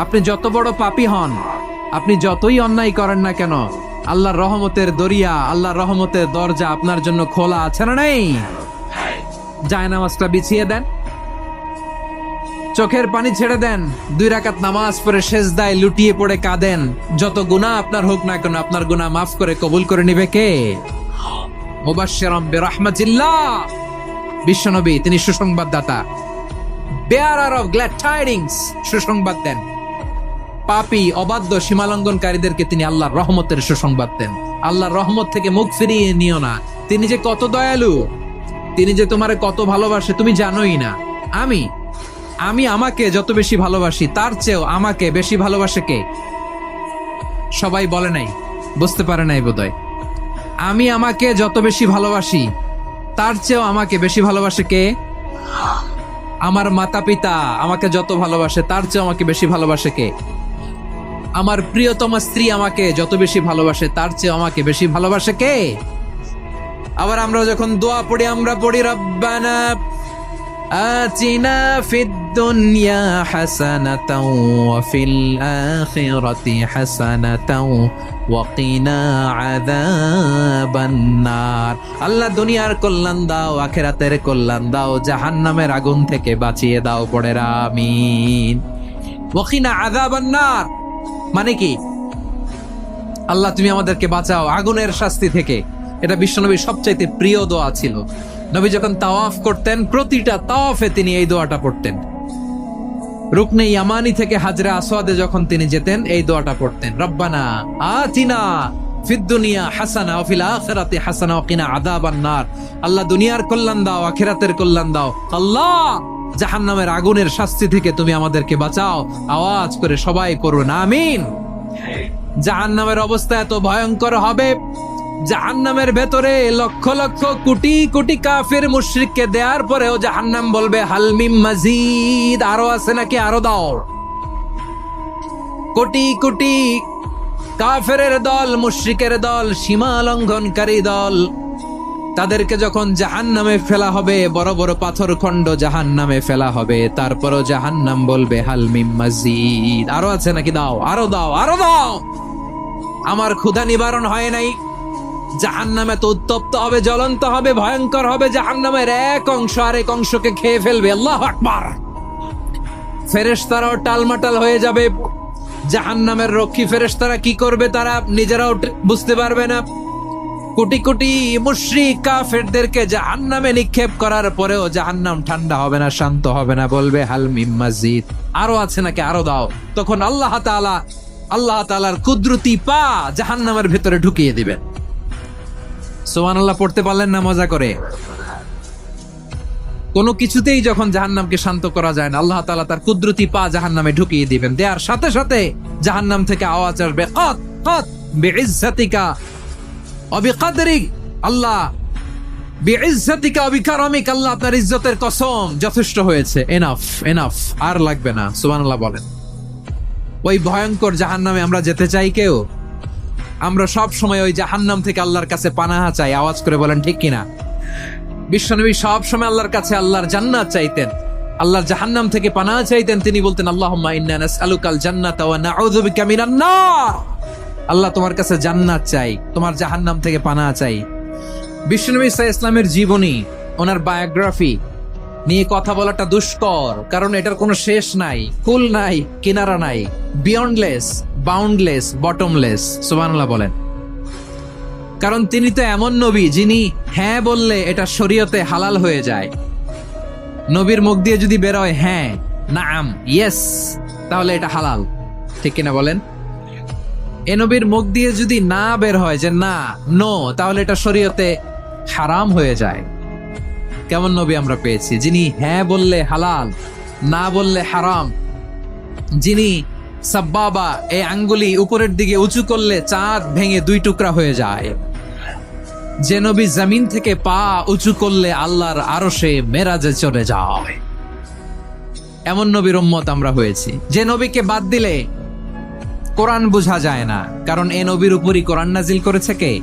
আপনি যত বড় পাপী হন, আপনি যতই অন্যায় করেন না কেন, আল্লাহর রহমতের দরিয়া, আল্লাহর রহমতের দরজা আপনার জন্য খোলা আছে না নেই? জায়নামাজটা বিছিয়ে দেন, চোখের পানি ছেড়ে দেন, 2 রাকাত নামাজ পড়ে সেজদায় লুটিয়ে পড়ে কাঁদেন। যত গুনাহ আপনার হোক না কেন, আপনার গুনাহ মাফ করে কবুল করে নিবে কে? মুবাশশিরাম বিরাহমাতিল্লাহ, বিশ্বনবী তিনি সুসংবাদদাতা, বেয়ারার অফ গ্ল্যাড টাইডিংস, সুসংবাদ দেন। পাপী অবাধ্য সীমালঙ্ঘনকারীদেরকে তিনি আল্লাহর রহমতের সুসংবাদ দেন। আল্লাহর রহমত থেকে মুখ ফিরিয়ে নিও না। তিনি যে কত দয়ালু, তিনি যে তোমারে কত ভালোবাসে তুমি জানোই না। আমি আমাকে যত বেশি ভালোবাসি তার চেয়েও আমাকে বেশি ভালোবাসে কে? সবাই বলে নাই, বুঝতে পারে নাই বোধহয়। আমি আমাকে যত বেশি ভালোবাসি তার চেয়েও আমাকে বেশি ভালোবাসে কে? আমার মাতা পিতা আমাকে যত ভালোবাসে তার চেয়েও আমাকে বেশি ভালোবাসে কে? আমার প্রিয়তমা স্ত্রী আমাকে যত বেশি ভালোবাসে তার চেয়েও আমাকে বেশি ভালোবাসে কে? আবার আমরা যখন দোয়া পড়ি, আমরা পড়ি রব্বানা আতিনা ফিদ দুনিয়া হাসানাতাও ওয়া ফিল আখিরাতি হাসানাতাও ওয়া কিনা আযাবান নার। আল্লাহ দুনিয়ার কল্যাণ দাও, আখিরাতের কল্যাণ দাও, জাহান্নামের আগুন থেকে বাঁচিয়ে দাও। পড়ে আমিন। ওয়া কিনা আযাবান নার মানে কি? আল্লাহ তুমি আমাদেরকে বাঁচাও আগুনের শাস্তি থেকে। এটা বিশ্বনবীর সবচাইতে প্রিয় দোয়া ছিল। নবী যখন তাওয়াফ করতেন, প্রতিটা তাওয়াফে তিনি এই দোয়াটা পড়তেন। রুকনে ইয়ামানি থেকে হাজরে আসওয়াদে যখন তিনি যেতেন, এই দোয়াটা পড়তেন, রব্বানা আতিনা ফিদ দুনিয়া হাসানা ওয়া ফিল আখিরাতি হাসানা ওয়া কিনা আযাবান নার। আল্লাহ দুনিয়ার কল্যাণ দাও, আখিরাতের কল্যাণ দাও। আল্লাহ জাহান্নামের আগুনের শাস্তি থেকে তুমি আমাদেরকে বাঁচাও। আওয়াজ করে সবাই পড়ুন আমিন। জাহান্নামের অবস্থা এত ভয়ঙ্কর হবে, জাহান্নামের ভেতরে লক্ষ লক্ষ কোটি কোটি কাফের মুশরিককে দেওয়ার পরেও জাহান্নাম বলবে হাল মিম মাজিদ, আরো আছে নাকি, আরো দাও। কোটি কোটি কাফেরের দল, মুশরিকের দল, সীমা লঙ্ঘনকারী দল, তাদেরকে যখন জাহান্নামে ফেলা হবে, বড় বড় পাথর খণ্ড জাহান্নামে ফেলা হবে, তারপরও জাহান্নাম বলবে হাল মিম মাজিদ, আরো আছে নাকি, দাও, আরো দাও, আরো দাও। আমার ক্ষুধা নিবারণ হয় নাই। জাহান্নামে তো উত্তপ্ত হবে, জ্বলন্ত হবে, ভয়ঙ্কর হবে। জাহান্নামের এক অংশ আরেক অংশকে খেয়ে ফেলবে। আল্লাহু আকবার। ফেরেশতারাও টালমাটাল হয়ে যাবে। জাহান্নামের রক্ষী ফেরেশতারা কি করবে তারা নিজেরাও বুঝতে পারবে না। কোটি কোটি মুশরিক কাফেরদেরকে জাহান্নামে নিক্ষেপ করার পরেও জাহান্নাম ঠান্ডা হবে না, শান্ত হবে না, বলবে হাল মিম মাজিদ, আরো আছে নাকি, আরো দাও। তখন আল্লাহ তাআলার কুদরতি পা জাহান্নামের ভিতরে ঢুকিয়ে দিবেন। সুবহানাল্লাহ পড়তে পারলেন না মজা করে? কোনো কিছুতেই যখন জাহান্নামকে শান্ত করা যায় না, আল্লাহ তাআলা তার কুদরতি পা জাহান্নামে ঢুকিয়ে দিবেন। দেয়ার সাথে সাথে জাহান্নাম থেকে আওয়াজ আসবে, কাত কাত বিইজ্জাতিকা ওয়া বিকদরিক, আল্লাহ বিইজ্জাতিকা ওয়া বিকারামিক, আল্লাহ আপনার ইজ্জতের কসম, যথেষ্ট হয়েছে, এনাফ এনাফ, আর লাগবে না। সুবহানাল্লাহ বলেন। ওই ভয়ঙ্কর জাহান্নামে আমরা যেতে চাই কেউ? আমরা সব সময় ওই জাহান্নাম থেকে আল্লাহর কাছে পানাহা চাই। আওয়াজ করে বলেন ঠিক কিনা? বিশ্বনবী সব সময় আল্লাহর কাছে আল্লাহর জান্নাত চাইতেন, আল্লাহর জাহান্নাম থেকে পানাহা চাইতেন। তিনি বলতেন আল্লাহুম্মা ইন্না নাসআলুকাল জান্নাতা ওয়া নাউযু বিকা মিনান নার। আল্লাহ তোমার কাছে জান্নাত চাই, তোমার জাহান্নাম থেকে পানাহা চাই। বিশ্বনবী সাল্লাল্লাহু আলাইহি ওয়াসাল্লামের জীবনী, ওনার বায়োগ্রাফি নিয়ে কথা বলাটা দুষ্কর, কারণ এটার কোনো শেষ নাই, কুল নাই, কিনারা নাই, বিয়ন্ডলেস, বাউন্ডলেস, বটমলেস। সুবহানাল্লাহ বলেন। কারণ তিনি তো এমন নবী যিনি হ্যাঁ বললে এটা শরীয়তে হালাল হয়ে যায়। নবীর মুখ দিয়ে যদি বের হয় হ্যাঁ, নাম, ইয়েস, তাহলে এটা হালাল, ঠিক কিনা বলেন? এ নবীর মুখ দিয়ে যদি না বের হয় যে না, নো, তাহলে এটা শরীয়তে হারাম হয়ে যায়। কেমন নবী আমরা পেয়েছি, যিনি হ্যাঁ বললে হালাল, না বললে হারাম, যিনি সাব্বাবা, এই আঙ্গুলি উপরের দিকে উঁচু করলে চাঁদ ভেঙে 2 টুকরা হয়ে যায়, যে নবী জমিন থেকে পা উঁচু করলে আল্লাহর আরশে মেরাজে চলে যায়। এমন নবীর উম্মত আমরা হয়েছি। যে নবীকে বাদ দিলে কোরআন বোঝা যায় না, কারণ এ নবীর উপরই কোরআন নাজিল করেছে কে?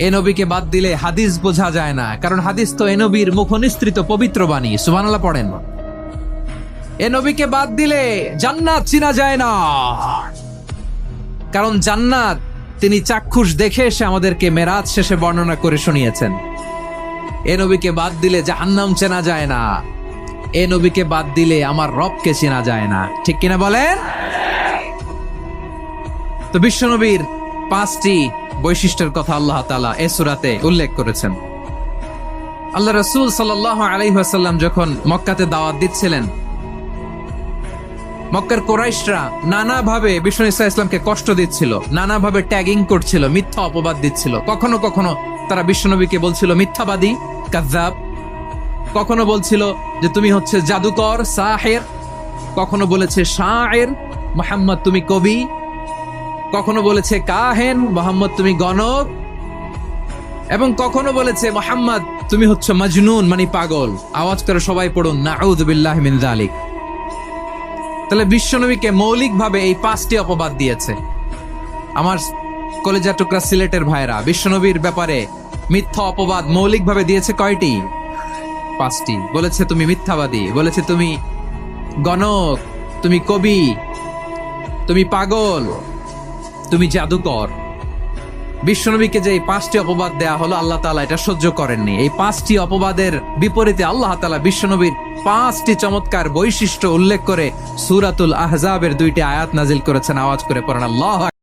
এ নবীকে বাদ দিলে হাদিস বোঝা যায় না, কারণ হাদিস তো এ নবীর মুখনিসৃত পবিত্র বাণী। সুবহানাল্লাহ পড়েন। এ নবীকে বাদ দিলে জান্নাত চিনা যায় না। কারণ জান্নাত তিনি চাক্ষুষ দেখে এসে আমাদেরকে মেরাজ শেষে বর্ণনা করে শুনিয়েছেন। এ নবীকে বাদ দিলে জাহান্নাম চেনা যায় না। এ নবীকে বাদ দিলে আমার রবকে চেনা যায় না। ঠিক কিনা বলেন? তো বিশ্বনবীর 5টি বৈশিষ্ট্যের কথা আল্লাহ তাআলা এই সূরাতে উল্লেখ করেছেন। আল্লাহ রাসূল সাল্লাল্লাহু আলাইহি ওয়াসাল্লাম যখন মক্কাতে দাওয়াত দিচ্ছিলেন, মক্কার কুরাইশরা নানাভাবে বিষ্ণু ঈসা ইসলামকে কষ্ট দিচ্ছিল, নানাভাবে ট্যাগিং করছিল, মিথ্যা অপবাদ দিচ্ছিল। কখনো কখনো তারা বিশ্বনবীকে বলছিল মিথ্যাবাদী, কাযযাব। কখনো বলছিল যে তুমি হচ্ছে জাদুকর, সাহির। কখনো বলেছে শায়ের, মুহাম্মদ তুমি কবি। কখনো বলেছে কাহেন, মুহাম্মদ তুমি গণক। এবং কখনো বলেছে মুহাম্মদ তুমি হচ্ছে মাজনুন, মানে পাগল। আওয়াজ করে সবাই পড়ুন নাউযু বিল্লাহি মিন যালিক। তাহলে বিশ্বনবীকে মৌলিকভাবে এই 5টি অপবাদ দিয়েছে। আমার কলেজা টুকরা সিলেটের ভাইরা, বিশ্বনবীর ব্যাপারে মিথ্যা অপবাদ মৌলিকভাবে দিয়েছে কয়টি? 5টি। বলেছে তুমি মিথ্যাবাদী, বলেছে তুমি গণক, তুমি কবি, তুমি পাগল, তুমি জাদুকর। বিশ্বনবীকে যে এই 5টি অপবাদ দেয়া হলো, আল্লাহ তাআলা এটা সহ্য করেননি। এই 5টি অপবাদের বিপরীতে আল্লাহ তাআলা বিশ্বনবীর 5টি চমৎকার বৈশিষ্ট্য উল্লেখ করে সূরাতুল আহজাবের 2টি আয়াত নাজিল করেছেন। আওয়াজ করে পড়েন আল্লাহু